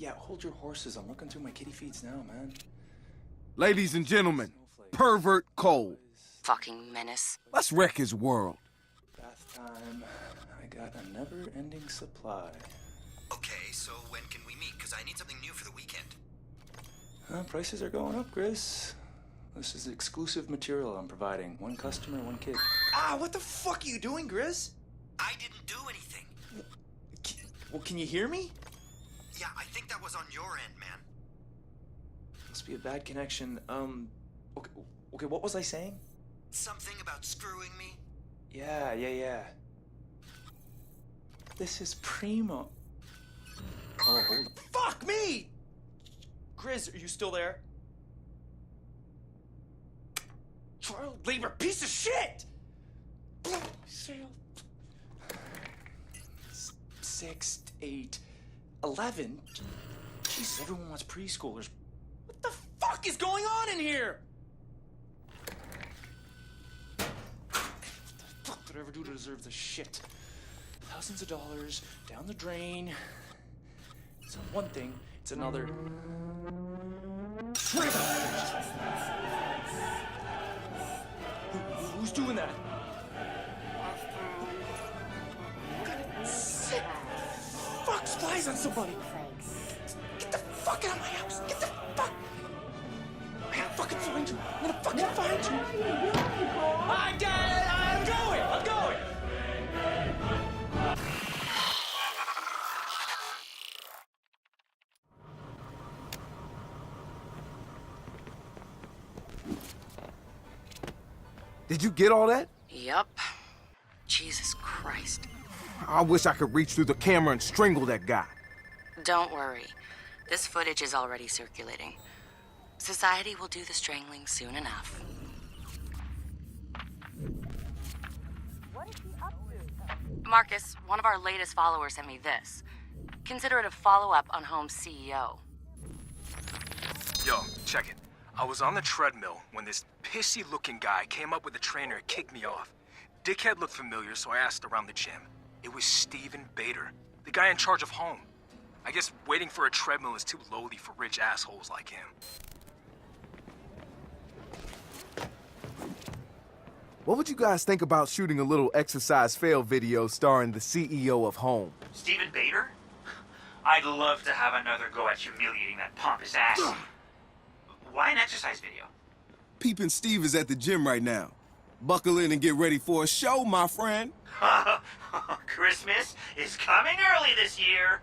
Yeah, hold your horses. I'm looking through my kitty feeds now, man. Ladies and gentlemen, Pervert Cole. Fucking menace. Let's wreck his world. Bath time. I got a never-ending supply. Okay, so when can we meet? Because I need something new for the weekend. Prices are going up, Chris. This is exclusive material I'm providing. One customer, one kid. Ah, what the fuck are you doing, Grizz? I didn't do anything. Well, can you hear me? Yeah, I think that was on your end, man. Must be a bad connection. Okay, what was I saying? Something about screwing me? Yeah. This is primo. Oh, hold on. Fuck me! Grizz, are you still there? Child labor piece of shit! Sale. 6, 8, 11. Jesus, everyone wants preschoolers. What the fuck is going on in here? What the fuck did I ever do to deserve this shit? Thousands of dollars down the drain. It's not one thing, it's another. Who's doing that? What kind of sick fuck spies on somebody? Get the fuck out of my house! Get the fuck! I'm gonna fucking find you! I'm gonna fucking find you! I'm going! Did you get all that? Yup. Jesus Christ. I wish I could reach through the camera and strangle that guy. Don't worry. This footage is already circulating. Society will do the strangling soon enough. What is he up to? Marcus, one of our latest followers sent me this. Consider it a follow-up on Home's CEO. Yo, check it. I was on the treadmill when this pissy-looking guy came up with a trainer and kicked me off. Dickhead looked familiar, so I asked around the gym. It was Steven Bader, the guy in charge of Home. I guess waiting for a treadmill is too lowly for rich assholes like him. What would you guys think about shooting a little exercise fail video starring the CEO of Home? Steven Bader? I'd love to have another go at humiliating that pompous ass. Why an exercise video? Peepin' Steve is at the gym right now. Buckle in and get ready for a show, my friend. Christmas is coming early this year.